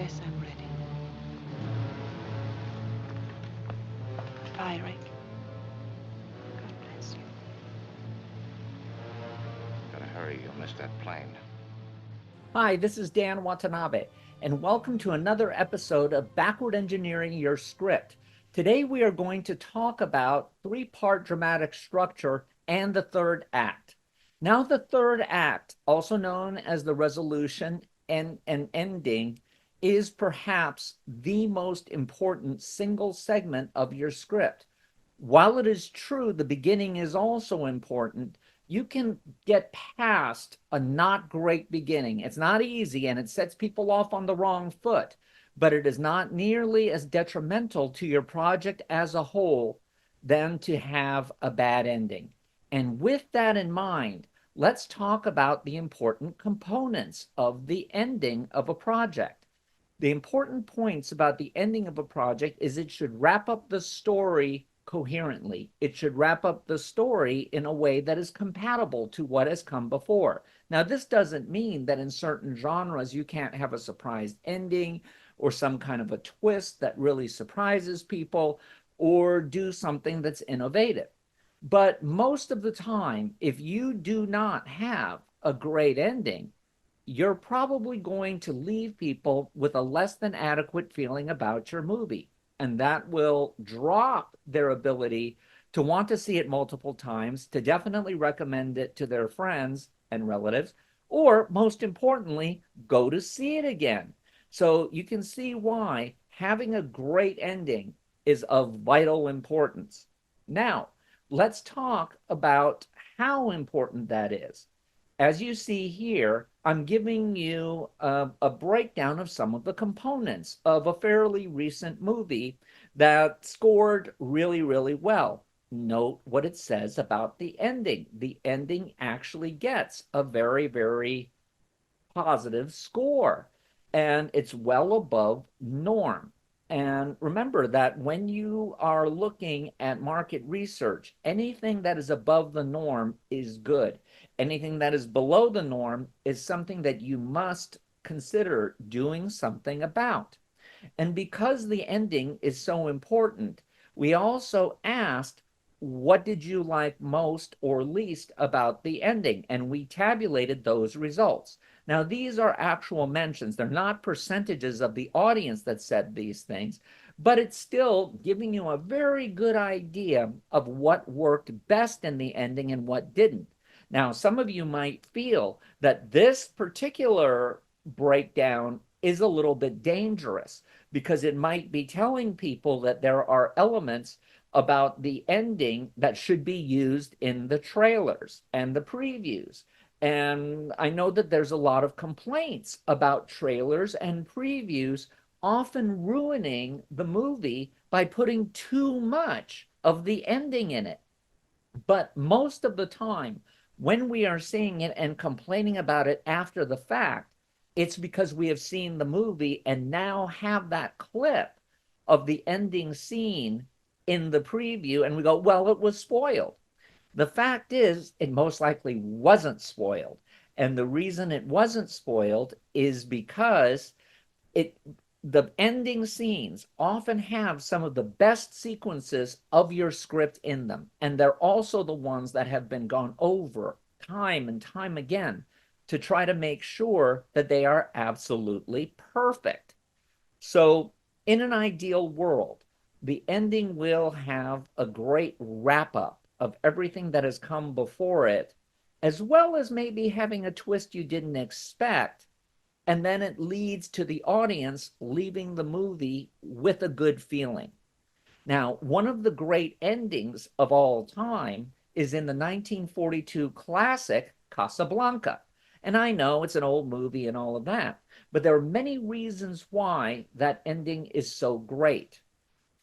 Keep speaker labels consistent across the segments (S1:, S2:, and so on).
S1: Yes, I'm ready. Firing. God bless you.
S2: Gotta hurry, you'll miss that plane.
S3: Hi, this is Dan Watanabe, and welcome to another episode of Backward Engineering Your Script. Today we are going to talk about three-part dramatic structure and the third act. Now, the third act, also known as the resolution and ending, is perhaps the most important single segment of your script. While it is true the beginning is also important, you can get past a not great beginning. It's not easy and it sets people off on the wrong foot, but it is not nearly as detrimental to your project as a whole than to have a bad ending. And with that in mind, let's talk about the important components of the ending of a project. The important points about the ending of a project is it should wrap up the story coherently. It should wrap up the story in a way that is compatible to what has come before. Now, this doesn't mean that in certain genres you can't have a surprise ending or some kind of a twist that really surprises people or do something that's innovative. But most of the time, if you do not have a great ending, you're probably going to leave people with a less than adequate feeling about your movie. And that will drop their ability to want to see it multiple times, to definitely recommend it to their friends and relatives, or most importantly, go to see it again. So you can see why having a great ending is of vital importance. Now, let's talk about how important that is. As you see here, I'm giving you a breakdown of some of the components of a fairly recent movie that scored really, really well. Note what it says about the ending. The ending actually gets a very, very positive score, and it's well above norm. And remember that when you are looking at market research, anything that is above the norm is good. Anything that is below the norm is something that you must consider doing something about. And because the ending is so important, we also asked, what did you like most or least about the ending? And we tabulated those results. Now, these are actual mentions. They're not percentages of the audience that said these things, but it's still giving you a very good idea of what worked best in the ending and what didn't. Now, some of you might feel that this particular breakdown is a little bit dangerous because it might be telling people that there are elements about the ending that should be used in the trailers and the previews. And I know that there's a lot of complaints about trailers and previews often ruining the movie by putting too much of the ending in it. But most of the time, when we are seeing it and complaining about it after the fact, it's because we have seen the movie and now have that clip of the ending scene in the preview, and we go, well, it was spoiled. The fact is, it most likely wasn't spoiled. And the reason it wasn't spoiled is because it the ending scenes often have some of the best sequences of your script in them, and they're also the ones that have been gone over time and time again to try to make sure that they are absolutely perfect. So in an ideal world, the ending will have a great wrap up of everything that has come before it, as well as maybe having a twist you didn't expect, and then it leads to the audience leaving the movie with a good feeling. Now, one of the great endings of all time is in the 1942 classic Casablanca. And I know it's an old movie and all of that, but there are many reasons why that ending is so great.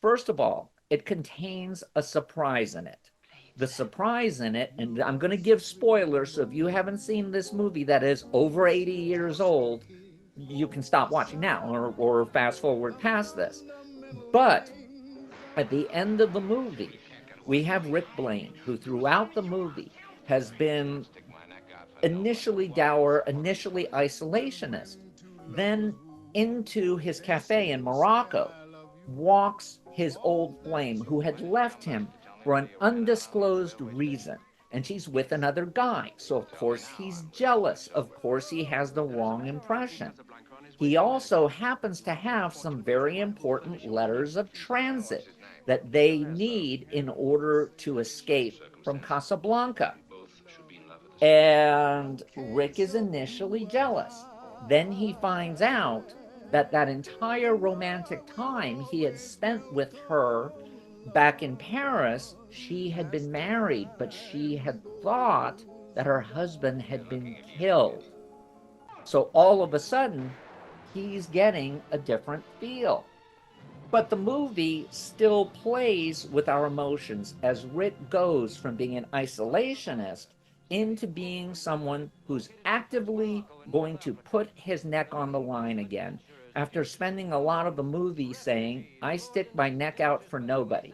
S3: First of all, it contains a surprise in it. The surprise in it, and I'm going to give spoilers, so if you haven't seen this movie that is over 80 years old, you can stop watching now or fast forward past this. But at the end of the movie, we have Rick Blaine, who throughout the movie has been initially dour, initially isolationist. Then into his cafe in Morocco walks his old flame who had left him for an undisclosed reason. And she's with another guy. So, of course, he's jealous. Of course, he has the wrong impression. He also happens to have some very important letters of transit that they need in order to escape from Casablanca. And Rick is initially jealous. Then he finds out that that entire romantic time he had spent with her back in Paris, she had been married, but she had thought that her husband had been killed. So all of a sudden, he's getting a different feel. But the movie still plays with our emotions as Rick goes from being an isolationist into being someone who's actively going to put his neck on the line again after spending a lot of the movie saying, I stick my neck out for nobody.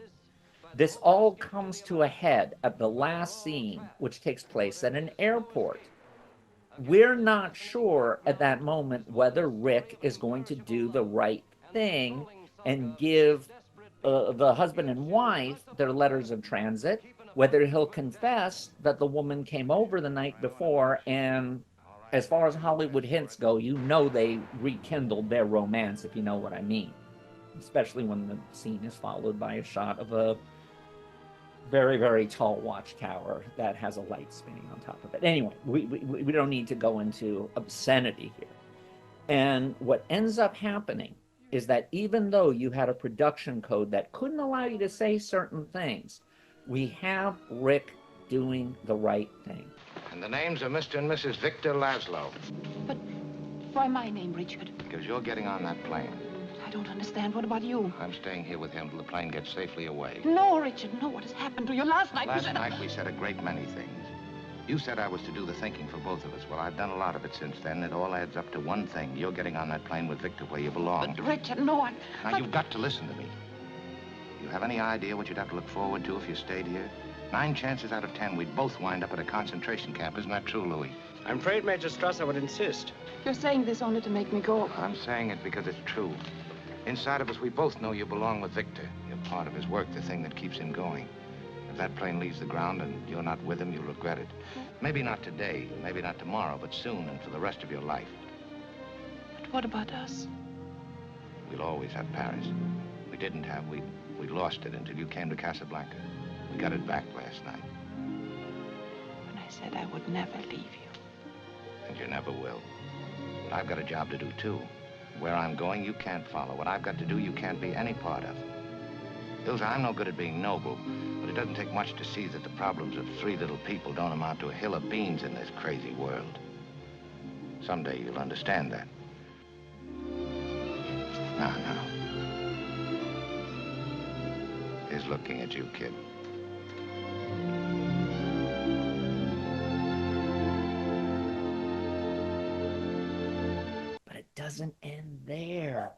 S3: This all comes to a head at the last scene, which takes place at an airport. We're not sure at that moment whether Rick is going to do the right thing and give the husband and wife their letters of transit, whether he'll confess that the woman came over the night before, and as far as Hollywood hints go, you know they rekindled their romance, if you know what I mean, especially when the scene is followed by a shot of a very, very tall watchtower that has a light spinning on top of it. Anyway, we don't need to go into obscenity here. And what ends up happening is that even though you had a production code that couldn't allow you to say certain things, we have Rick doing the right thing.
S2: And the names are Mr. and Mrs. Victor Laszlo.
S1: But why my name, Richard?
S2: Because you're getting on that plane.
S1: I don't understand. What about you?
S2: I'm staying here with him till the plane gets safely away.
S1: No, Richard, no. What has happened to you? Last night
S2: Last night we said a great many things. You said I was to do the thinking for both of us. Well, I've done a lot of it since then. It all adds up to one thing. You're getting on that plane with Victor where you belong.
S1: But, Richard, no,
S2: Now, you've got to listen to me. You have any idea what you'd have to look forward to if you stayed here? 9 chances out of 10, we'd both wind up at a concentration camp. Isn't that true, Louis?
S4: I'm afraid, Major Strasser would insist.
S1: You're saying this only to make me go.
S2: I'm saying it because it's true. Inside of us, we both know you belong with Victor. You're part of his work, the thing that keeps him going. If that plane leaves the ground and you're not with him, you'll regret it. Maybe not today, maybe not tomorrow, but soon and for the rest of your life.
S1: But what about us?
S2: We'll always have Paris. We didn't have. We lost it until you came to Casablanca. We got it back last night.
S1: When I said I would never leave you.
S2: And you never will. But I've got a job to do, too. Where I'm going, you can't follow. What I've got to do, you can't be any part of. Ilsa, I'm no good at being noble, but it doesn't take much to see that the problems of 3 little people don't amount to a hill of beans in this crazy world. Someday you'll understand that. Now. He's looking at you, kid.
S3: But it doesn't end there.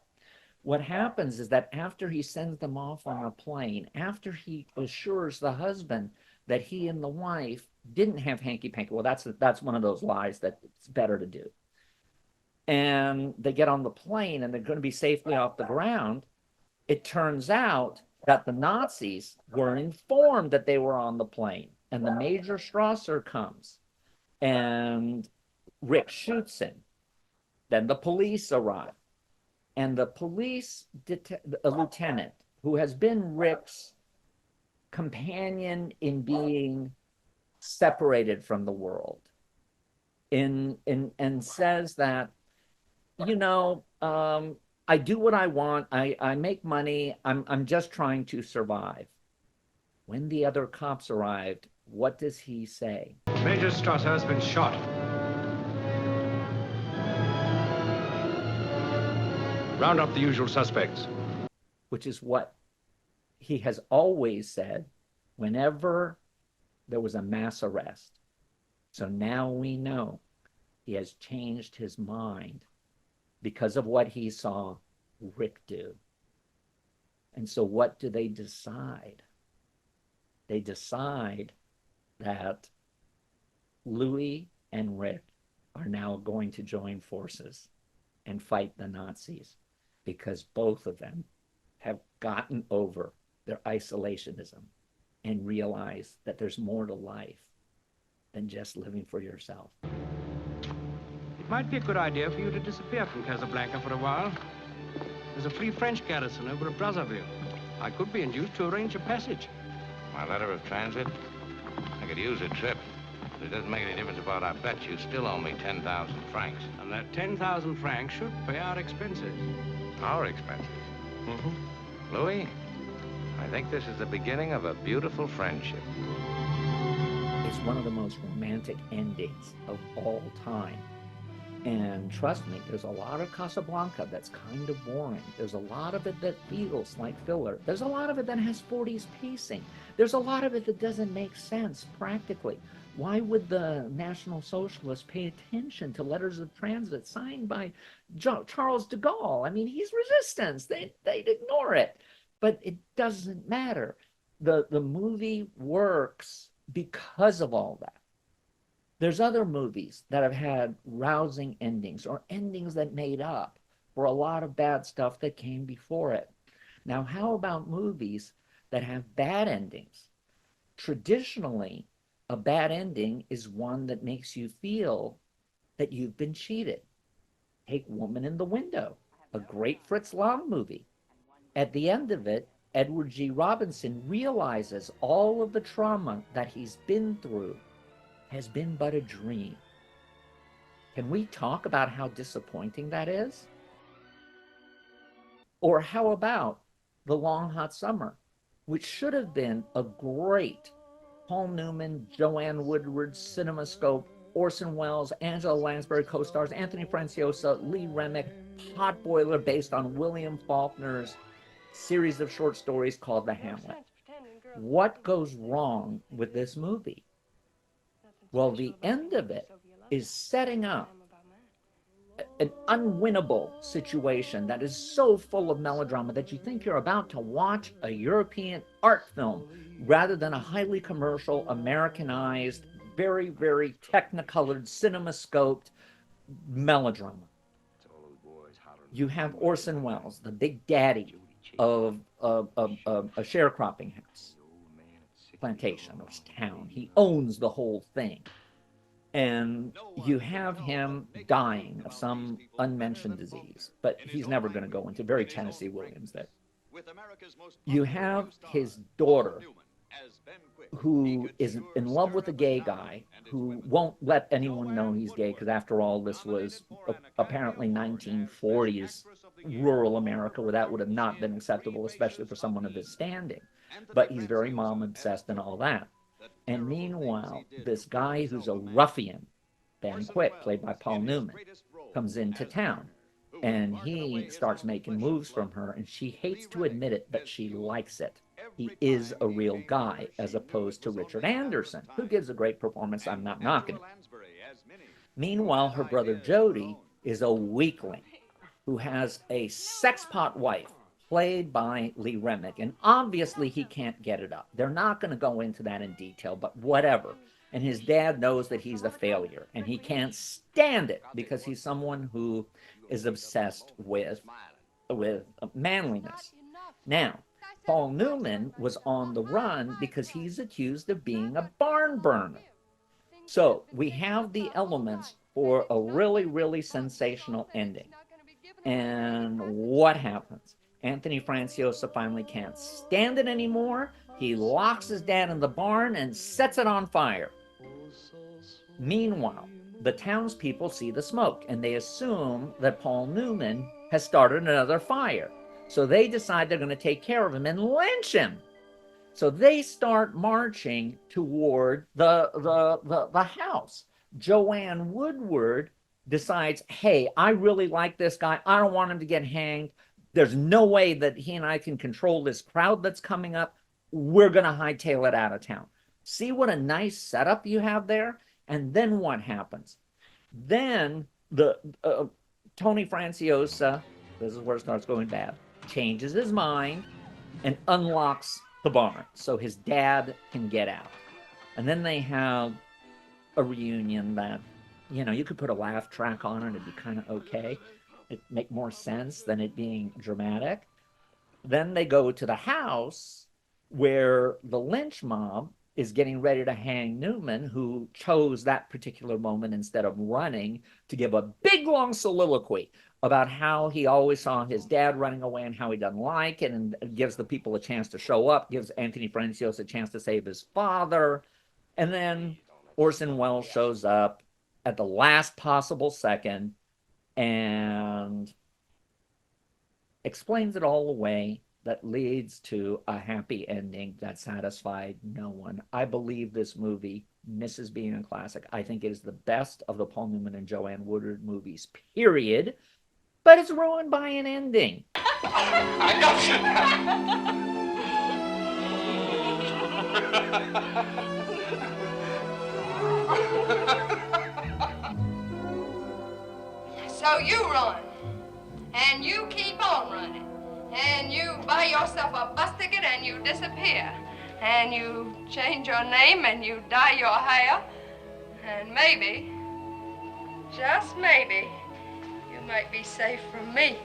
S3: What happens is that after he sends them off on a plane, after he assures the husband that he and the wife didn't have hanky-panky, well, that's one of those lies that it's better to do. And they get on the plane and they're going to be safely off the ground. It turns out that the Nazis were informed that they were on the plane, and the Major Strasser comes and Rick shoots him. Then the police arrive. And the police lieutenant, who has been Rick's companion in being separated from the world, and says that, you know, I do what I want. I make money. I'm just trying to survive. When the other cops arrived, what does he say?
S4: Major Strasser has been shot. Round up the usual suspects.
S3: Which is what he has always said whenever there was a mass arrest. So now we know he has changed his mind because of what he saw Rick do. And so what do they decide? They decide that Louis and Rick are now going to join forces. and fight the Nazis, because both of them have gotten over their isolationism and realize that there's more to life than just living for yourself.
S4: It might be a good idea for you to disappear from Casablanca for a while. There's a Free French garrison over at Brazzaville. I could be induced to arrange a passage.
S2: My letter of transit? I could use a trip. But it doesn't make any difference about our bet. You still owe me 10,000 francs.
S4: And that 10,000 francs should pay our expenses.
S2: Our expenses?
S4: Mm-hmm.
S2: Louis, I think this is the beginning of a beautiful friendship.
S3: It's one of the most romantic endings of all time. And trust me, there's a lot of Casablanca that's kind of boring. There's a lot of it that feels like filler. There's a lot of it that has 40s pacing. There's a lot of it that doesn't make sense practically. Why would the National Socialists pay attention to letters of transit signed by Charles de Gaulle? I mean, he's resistance. They'd ignore it. But it doesn't matter. The movie works because of all that. There's other movies that have had rousing endings or endings that made up for a lot of bad stuff that came before it. Now, how about movies that have bad endings? Traditionally, a bad ending is one that makes you feel that you've been cheated. Take Woman in the Window, a great Fritz Lang movie. At the end of it, Edward G. Robinson realizes all of the trauma that he's been through has been but a dream. Can we talk about how disappointing that is? Or how about The Long Hot Summer, which should have been a great Paul Newman, Joanne Woodward, CinemaScope, Orson Welles, Angela Lansbury co-stars, Anthony Franciosa, Lee Remick, potboiler based on William Faulkner's series of short stories called The Hamlet. What goes wrong with this movie? Well, the end of it is setting up an unwinnable situation that is so full of melodrama that you think you're about to watch a European art film rather than a highly commercial, Americanized, very, very technicolored, cinemascoped melodrama. You have Orson Welles, the big daddy of a sharecropping house, plantation or town. He owns the whole thing. And you have him dying of some unmentioned disease, but he's never going to go into very Tennessee Williams there. You have his daughter, who is in love with a gay guy who won't let anyone know he's gay, because after all, this was apparently 1940s rural America, where that would have not been acceptable, especially for someone of his standing. But he's very mom-obsessed and all that. And meanwhile, this guy who's a ruffian, Ben Quick, played by Paul Newman, comes into town. And he starts making moves from her, and she hates to admit it, but she likes it. He is a real guy, as opposed to Richard Anderson, who gives a great performance. I'm not knocking it. Meanwhile, her brother Jody is a weakling who has a sexpot wife, played by Lee Remick, and obviously he can't get it up. They're not going to go into that in detail, but whatever. And his dad knows that he's a failure, and he can't stand it because he's someone who is obsessed with manliness. Now, Paul Newman was on the run because he's accused of being a barn burner. So we have the elements for a really, really sensational ending. And what happens? Anthony Franciosa finally can't stand it anymore. He locks his dad in the barn and sets it on fire. Meanwhile, the townspeople see the smoke, and they assume that Paul Newman has started another fire. So they decide they're going to take care of him and lynch him. So they start marching toward the house. Joanne Woodward decides, hey, I really like this guy. I don't want him to get hanged. There's no way that he and I can control this crowd that's coming up. We're going to hightail it out of town. See what a nice setup you have there? And then what happens? Then Tony Franciosa, this is where it starts going bad, changes his mind and unlocks the barn so his dad can get out. And then they have a reunion that, you know, you could put a laugh track on it and it'd be kind of okay. it make more sense than it being dramatic. Then they go to the house where the lynch mob is getting ready to hang Newman, who chose that particular moment instead of running to give a big long soliloquy about how he always saw his dad running away and how he doesn't like it, and gives the people a chance to show up, gives Anthony Francios a chance to save his father. And then Orson Welles shows up at the last possible second and explains it all away, that leads to a happy ending that satisfied no one. I believe this movie misses being a classic. I think it is the best of the Paul Newman and Joanne Woodward movies, period. But it's ruined by an ending.
S5: I got
S6: you. So you run, and you keep on running. And you buy yourself a bus ticket and you disappear. And you change your name and you dye your hair. And maybe, just maybe, you might be safe from me.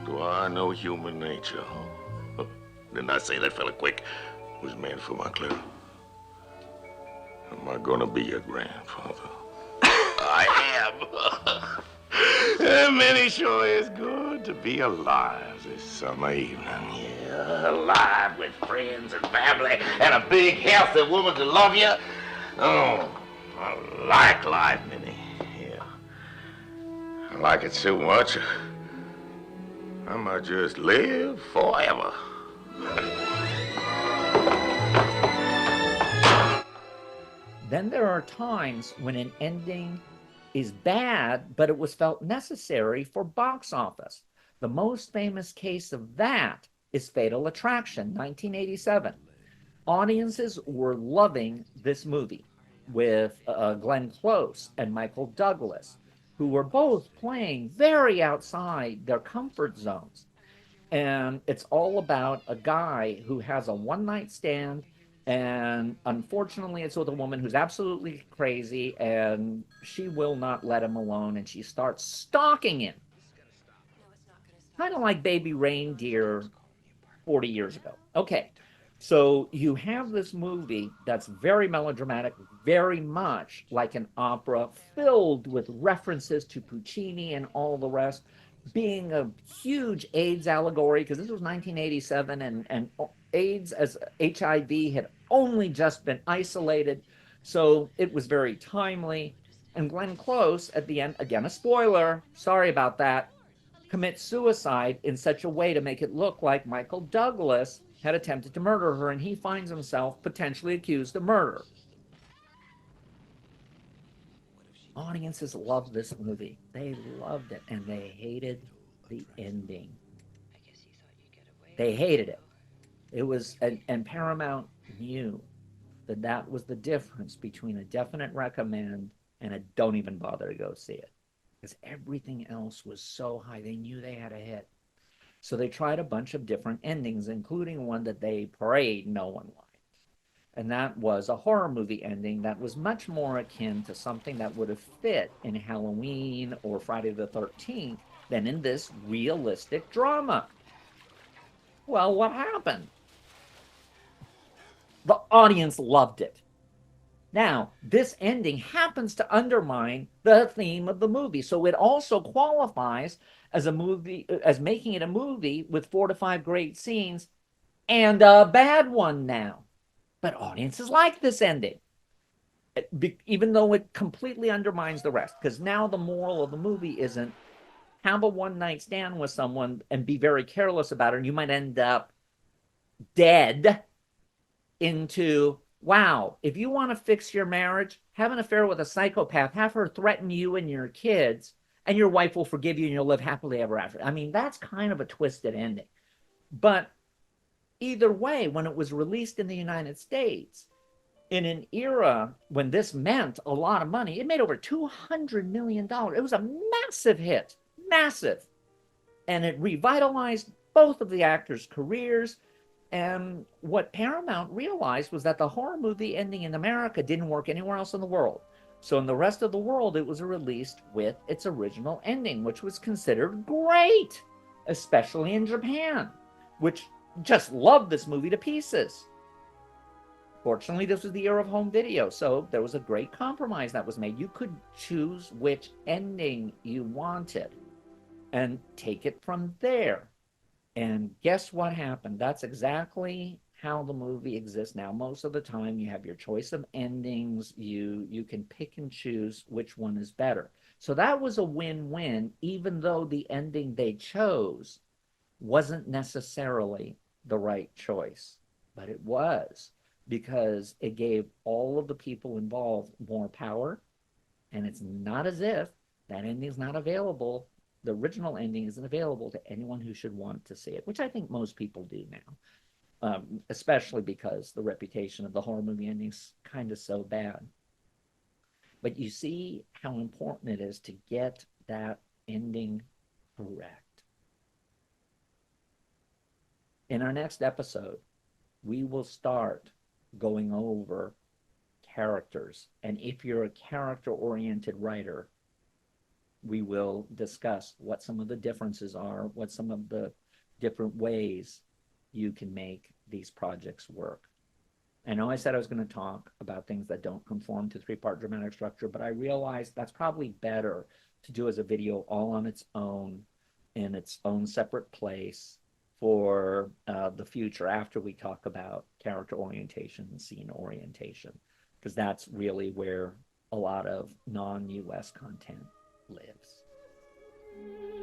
S5: Do I know human nature, huh? Didn't I say that fella quick was meant for my Clara? Am I gonna be your grandfather? I am. And it sure is good to be alive this summer evening. Yeah, alive with friends and family and a big, healthy woman to love you. Oh, I like life, Minnie. Yeah. I like it so much, I might just live forever.
S3: Then there are times when an ending is bad, but it was felt necessary for box office. The most famous case of that is Fatal Attraction, 1987. Audiences were loving this movie with Glenn Close and Michael Douglas, who were both playing very outside their comfort zones. And it's all about a guy who has a one-night stand, and unfortunately it's with a woman who's absolutely crazy, and she will not let him alone, and she starts stalking him. Kind of like Baby Reindeer 40 years ago. Okay, so you have this movie that's very melodramatic, very much like an opera, filled with references to Puccini and all the rest, being a huge AIDS allegory, because this was 1987, and AIDS as HIV had only just been isolated, so it was very timely. And Glenn Close, at the end, again, a spoiler, sorry about that, commits suicide in such a way to make it look like Michael Douglas had attempted to murder her, and he finds himself potentially accused of murder. Audiences loved this movie. They loved it, and they hated the ending. They hated it. It was, and Paramount knew that that was the difference between a definite recommend and a don't even bother to go see it. Because everything else was so high, they knew they had a hit. So they tried a bunch of different endings, including one that they prayed no one liked. And that was a horror movie ending that was much more akin to something that would have fit in Halloween or Friday the 13th than in this realistic drama. Well, what happened? The audience loved it. Now, this ending happens to undermine the theme of the movie, so it also qualifies as a movie, as making it a movie with 4 to 5 great scenes and a bad one now. But audiences like this ending, even though it completely undermines the rest, because now the moral of the movie isn't have a one-night stand with someone and be very careless about it, and you might end up dead, into, wow, if you want to fix your marriage, have an affair with a psychopath, have her threaten you and your kids, and your wife will forgive you and you'll live happily ever after. I mean, that's kind of a twisted ending. But either way, when it was released in the United States, in an era when this meant a lot of money, it made over $200 million. It was a massive hit, massive. And it revitalized both of the actors' careers. And what Paramount realized was that the horror movie ending in America didn't work anywhere else in the world. So in the rest of the world, it was released with its original ending, which was considered great, especially in Japan, which just loved this movie to pieces. Fortunately, this was the era of home video, so there was a great compromise that was made. You could choose which ending you wanted and take it from there. And guess what happened? That's exactly how the movie exists now. Most of the time, you have your choice of endings. You can pick and choose which one is better. So that was a win-win, even though the ending they chose wasn't necessarily the right choice. But it was, because it gave all of the people involved more power. And it's not as if that ending is not available. The original ending isn't available to anyone who should want to see it, which I think most people do now, especially because the reputation of the horror movie ending is kind of so bad. But you see how important it is to get that ending correct. In our next episode, we will start going over characters. And if you're a character-oriented writer, we will discuss what some of the differences are, what some of the different ways you can make these projects work. I know I said I was going to talk about things that don't conform to three-part dramatic structure, but I realized that's probably better to do as a video all on its own, in its own separate place for the future, after we talk about character orientation and scene orientation, because that's really where a lot of non-US content lives.